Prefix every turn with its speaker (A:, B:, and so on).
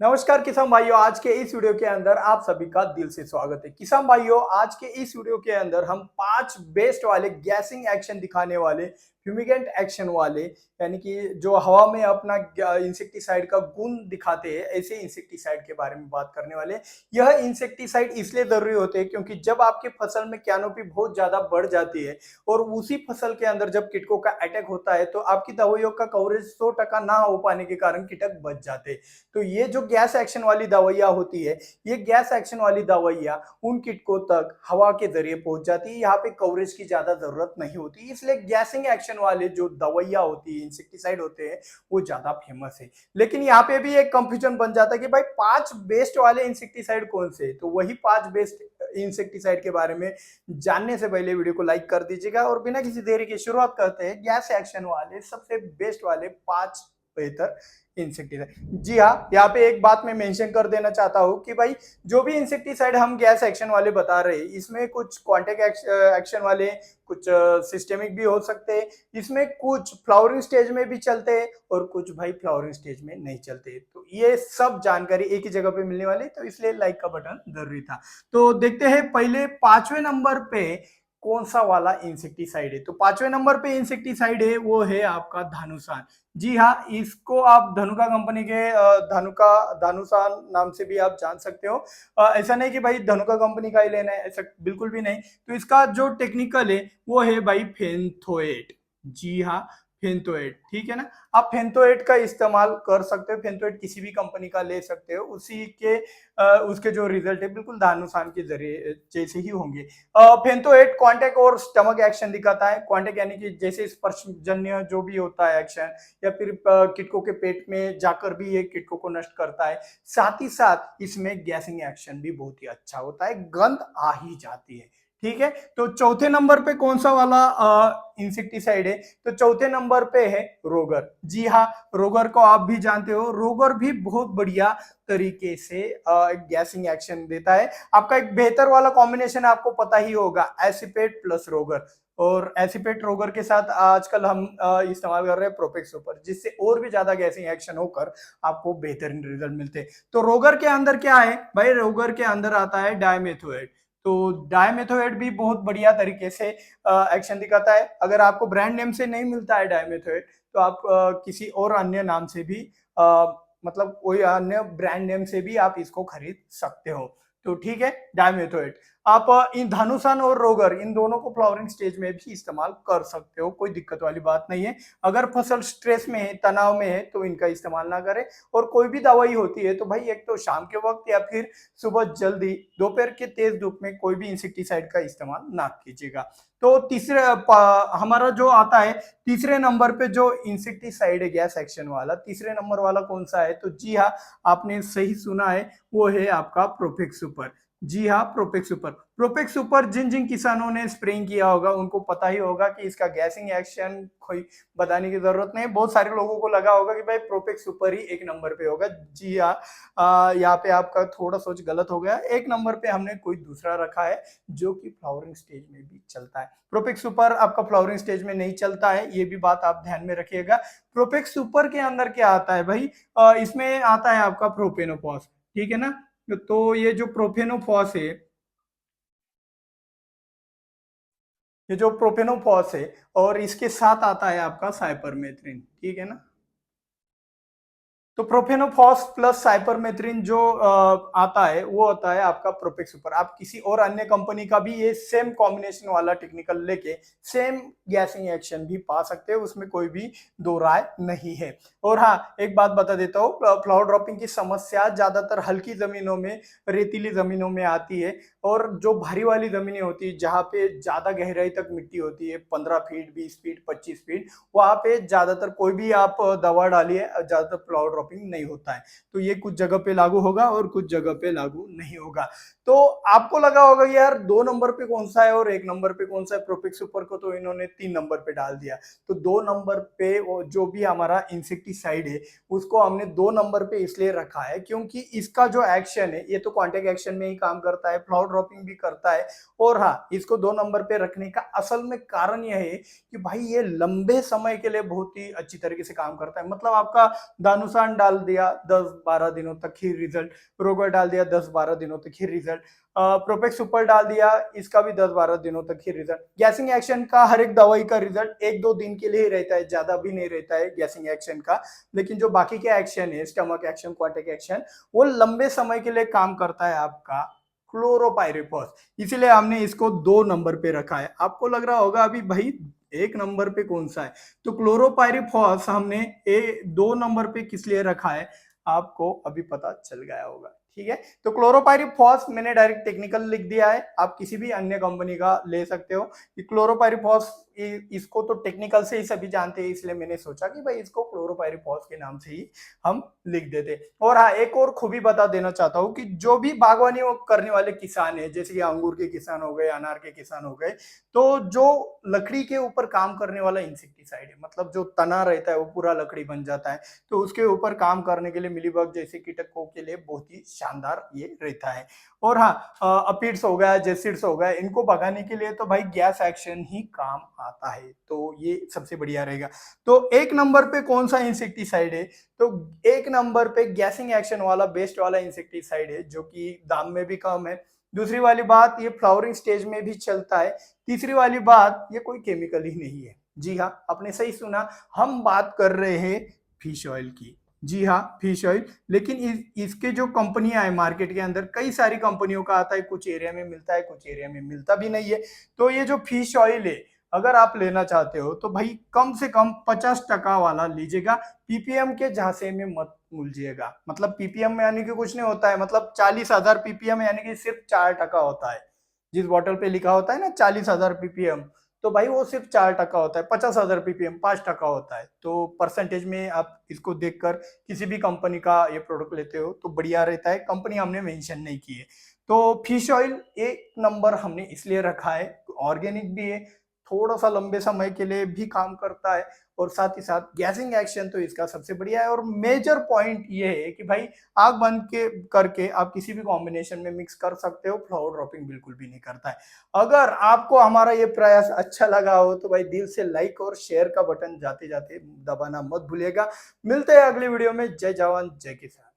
A: नमस्कार किसान भाइयों, आज के इस वीडियो के अंदर आप सभी का दिल से स्वागत है। किसान भाइयों, आज के इस वीडियो के अंदर हम 5 बेस्ट वाले गैसिंग एक्शन दिखाने वाले, फ्यूमिगेंट एक्शन वाले, यानी कि जो हवा में अपना इंसेक्टिसाइड का गुण दिखाते हैं, ऐसे इंसेक्टिसाइड के बारे में बात करने वाले। यह इंसेक्टिसाइड इसलिए जरूरी होते हैं क्योंकि जब आपके फसल में कैनोपी बहुत ज्यादा बढ़ जाती है और उसी फसल के अंदर जब कीटकों का अटैक होता है तो आपकी दवाइयों का कवरेज 100% ना हो पाने के कारण कीटक बच जाते हैं। तो ये जो गैस एक्शन वाली दवाइयां होती है, ये गैस एक्शन वाली दवाइयां उन कीटकों तक हवा के जरिए पहुंच जाती है। यहाँ पे कवरेज की ज्यादा जरूरत नहीं होती, इसलिए गैसिंग एक्शन वाले जो दवाइयां होती है, इंसेक्टिसाइड होते हैं, वो ज्यादा फेमस है। लेकिन यहाँ पे भी एक कंफ्यूजन बन जाता है कि भाई 5 बेस्ट वाले इंसेक्टिसाइड कौन से। तो वही 5 बेस्ट इंसेक्टिसाइड के बारे में जानने से पहले वीडियो को लाइक कर दीजिएगा और बिना किसी देरी की शुरुआत करते हैं गैस एक्शन वाले सबसे बेस्ट वाले 5 बेहतर इंसेक्टिसाइड। जी हाँ, यहाँ पे एक बात मैं मेंशन कर देना चाहता हूँ कि भाई जो भी इंसेक्टिसाइड हम गैस एक्शन वाले बता रहे हैं, इसमें कुछ कॉन्टेक्ट एक्शन वाले, कुछ सिस्टेमिक भी हो सकते हैं, इसमें कुछ फ्लावरिंग स्टेज में भी चलते हैं और कुछ भाई फ्लावरिंग स्टेज में नहीं चलते। तो ये सब जानकारी एक ही जगह पे मिलने वाली, तो इसलिए लाइक का बटन जरूरी था। तो देखते हैं पहले 5वें नंबर पे कौन सा वाला इंसेक्टिसाइड है। तो 5वें नंबर पे इंसेक्टिसाइड है वो है आपका धानुसान। जी हाँ, इसको आप धनुका कंपनी के धानुसान नाम से भी आप जान सकते हो। ऐसा नहीं कि भाई धनुका कंपनी का ही लेना है, ऐसा बिल्कुल भी नहीं। तो इसका जो टेक्निकल है वो है भाई फेंथोएट। जी हाँ, फेंथोएट, ठीक है ना। आप फेंथोएट का इस्तेमाल कर सकते हो, फेंथोएट किसी भी कंपनी का ले सकते हो, उसी के उसके जो रिजल्ट है बिल्कुल धानुसान के जरिए जैसे ही होंगे। फेंथोएट कॉन्टेक्ट और स्टमक एक्शन दिखाता है। कॉन्टेक्ट यानी कि जैसे स्पर्शजन्य जो भी होता है एक्शन, या फिर कीटकों के पेट में जाकर भी ये कीटकों को नष्ट करता है। साथ ही साथ इसमें गैसिंग एक्शन भी बहुत ही अच्छा होता है, गंध आ ही जाती है। ठीक है, तो चौथे नंबर पे कौन सा वाला इंसेक्टिसाइड है। तो चौथे नंबर पे है रोगर। जी हाँ, रोगर को आप भी जानते हो, रोगर भी बहुत बढ़िया तरीके से गैसिंग एक्शन देता है। आपका एक बेहतर वाला कॉम्बिनेशन आपको पता ही होगा, एसिपेट प्लस रोगर। और एसिपेट रोगर के साथ आजकल हम इस्तेमाल कर रहे हैं प्रोपेक्स सुपर, जिससे और भी ज्यादा गैसिंग एक्शन होकर आपको बेहतरीन रिजल्ट मिलते हैं। तो रोगर के अंदर क्या है भाई, रोगर के अंदर आता है डायमेथोएट। तो डायमेथोएट भी बहुत बढ़िया तरीके से एक्शन दिखाता है। अगर आपको ब्रांड नेम से नहीं मिलता है डायमेथोएट, तो आप किसी और अन्य नाम से भी मतलब कोई अन्य ब्रांड नेम से भी आप इसको खरीद सकते हो। तो ठीक है, डायमेथोएट आप इन धानुसान और रोगर इन दोनों को फ्लावरिंग स्टेज में भी इस्तेमाल कर सकते हो, कोई दिक्कत वाली बात नहीं है। अगर फसल स्ट्रेस में है, तनाव में है, तो इनका इस्तेमाल ना करें। और कोई भी दवाई होती है तो भाई एक तो शाम के वक्त या फिर सुबह जल्दी दोपहर के तेज धूप में कोई भी इंसेक्टिसाइड का इस्तेमाल ना कीजिएगा। तो हमारा जो आता है तीसरे नंबर पे जो इंसेक्टिसाइड है गैस एक्शन वाला, तीसरे नंबर वाला कौन सा है। तो जी हाँ, आपने सही सुना है, वो है आपका प्रोफेक्स सुपर। जी हाँ, प्रोपेक्स सुपर। प्रोपेक्स सुपर जिन जिन किसानों ने स्प्रेइंग किया होगा उनको पता ही होगा कि इसका गैसिंग एक्शन कोई बताने की जरूरत नहीं। बहुत सारे लोगों को लगा होगा कि भाई प्रोपेक्स सुपर ही एक नंबर पे होगा। जी हाँ, यहाँ पे आपका थोड़ा सोच गलत हो गया। एक नंबर पे हमने कोई दूसरा रखा है जो कि फ्लावरिंग स्टेज में भी चलता है। प्रोपेक्स सुपर आपका फ्लावरिंग स्टेज में नहीं चलता है, ये भी बात आप ध्यान में रखिएगा। प्रोपेक्स सुपर के अंदर क्या आता है भाई, इसमें आता है आपका प्रोपेनोफॉस, ठीक है ना। तो ये जो प्रोफेनोफॉस है, ये जो प्रोफेनोफॉस है और इसके साथ आता है आपका साइपरमेथ्रिन, ठीक है ना। तो प्रोफेनोफॉस प्लस साइपरमेथ्रिन जो आता है वो होता है आपका प्रोपेक्स सुपर। आप किसी और अन्य कंपनी का भी ये सेम कॉम्बिनेशन वाला टेक्निकल लेके सेम गैसिंग एक्शन भी पा सकते हैं, उसमें कोई भी दो राय नहीं है। और हाँ, एक बात बता देता हूँ, फ्लावर ड्रॉपिंग की समस्या ज्यादातर हल्की जमीनों में, रेतीली जमीनों में आती है। और जो भारी वाली जमीनें होती है जहाँ पे ज्यादा गहराई तक मिट्टी होती है, 15 फीट, 20 फीट, 25 फीट, वहां पे ज्यादातर कोई भी आप दवा डालिए, ज्यादातर फ्लावर ड्रॉपिंग नहीं होता है। तो ये कुछ जगह पे लागू होगा और कुछ जगह पे लागू नहीं होगा। तो आपको लगा होगा कि यार 2 नंबर पे कौन सा है और 1 नंबर पे कौन सा है। प्रोपेक्स सुपर को तो इन्होंने 3 नंबर पे डाल दिया। तो 2 नंबर पे जो भी हमारा इंसेक्टिसाइड है उसको हमने 2 नंबर पे इसलिए रखा है क्योंकि इसका जो एक्शन है ये तो कॉन्टेक्ट एक्शन में ही काम करता है, फ्लावर ड्रॉपिंग भी करता है। और हाँ, इसको 2 नंबर पे रखने का असल में कारण यह है कि भाई ये लंबे समय के लिए बहुत ही अच्छी तरीके से काम करता है। मतलब आपका दानुसार रोगान डाल दिया 10-12 दिनों तक ही रिजल्ट, रोगर डाल दिया 10-12 दिनों तक ही रिजल्ट, प्रोपेक्स सुपर डाल दिया, इसका भी 10-12 दिनों तक ही रिजल्ट। गैसिंग एक्शन का हर एक दवाई का रिजल्ट 1-2 दिन के लिए ही रहता है, ज्यादा भी नहीं रहता है गैसिंग एक्शन का। लेकिन जो बाकी के एक्शन है, स्टमक एक्शन, क्वाटिक एक्शन, वो लंबे समय के लिए काम करता है आपका क्लोरोपाइरिफॉस। इसीलिए हमने इसको 2 नंबर पे रखा है। आपको लग रहा होगा अभी भाई 1 नंबर पे कौन सा है, तो क्लोरोपाइरिफॉस हमने 2 नंबर पे किस लिए रखा है, आपको अभी पता चल गया होगा। ठीक है, तो क्लोरोपाइरिफॉस मैंने डायरेक्ट टेक्निकल लिख दिया है, आप किसी भी अन्य कंपनी का ले सकते हो। क्लोरोपाइरिफॉस इसको तो टेक्निकल से ही सभी जानते हैं, इसलिए मैंने सोचा कि भाई इसको क्लोरोपाइरिफॉस के नाम से ही हम लिख देते। और हाँ, एक और खूबी बता देना चाहता हूँ कि जो भी बागवानी करने वाले किसान है, जैसे कि अंगूर के किसान हो गए, अनार के किसान हो गए, तो जो लकड़ी के ऊपर काम करने वाला इंसेक्टिसाइड है, मतलब जो तना रहता है वो पूरा लकड़ी बन जाता है, तो उसके ऊपर काम करने के लिए मिलीबग जैसे कीटकों के लिए बहुत ही शानदार ये रहता है। और हाँ, अपीड्स हो गया, जेसिड्स हो गया, इनको भगाने के लिए तो भाई गैस एक्शन ही काम आता है, तो ये सबसे बढ़िया रहेगा। तो 1 नंबर पे कौन सा इंसेक्टिसाइड है, तो 1 नंबर पे गैसिंग एक्शन वाला बेस्ट वाला इंसेक्टिसाइड है, जो कि दाम में भी कम है। दूसरी वाली बात, ये फ्लावरिंग स्टेज में भी चलता है। तीसरी वाली बात, ये कोई केमिकल ही नहीं है। जी हाँ, आपने सही सुना, हम बात कर रहे हैं फिश ऑयल की। जी हाँ, फिश ऑयल। लेकिन इसके जो कंपनियां हैं मार्केट के अंदर, कई सारी कंपनियों का आता है, कुछ एरिया में मिलता है, कुछ एरिया में मिलता भी नहीं है। तो ये जो फिश ऑयल है, अगर आप लेना चाहते हो तो भाई कम से कम 50% वाला लीजिएगा, पीपीएम के झांसे में मत उलझिएगा। मतलब पीपीएम में यानी कि कुछ नहीं होता है, मतलब 40,000 पीपीएम यानी कि सिर्फ 4% होता है। जिस बॉटल पे लिखा होता है ना 40,000 पीपीएम, तो भाई वो सिर्फ 4% होता है। 50,000 पीपीएम 5% होता है। तो परसेंटेज में आप इसको देखकर किसी भी कंपनी का ये प्रोडक्ट लेते हो तो बढ़िया रहता है। कंपनी हमने मेंशन नहीं की है। तो फिश ऑयल 1 नंबर हमने इसलिए रखा है, ऑर्गेनिक भी है, थोड़ा सा लंबे समय के लिए भी काम करता है, और साथ ही साथ गैसिंग एक्शन तो इसका सबसे बढ़िया है। और मेजर पॉइंट ये है कि भाई आग बंद के करके आप किसी भी कॉम्बिनेशन में मिक्स कर सकते हो, फ्लावर ड्रॉपिंग बिल्कुल भी नहीं करता है। अगर आपको हमारा ये प्रयास अच्छा लगा हो तो भाई दिल से लाइक और शेयर का बटन जाते जाते दबाना मत भूलिएगा। मिलते हैं अगली वीडियो में। जय जवान जय किसान।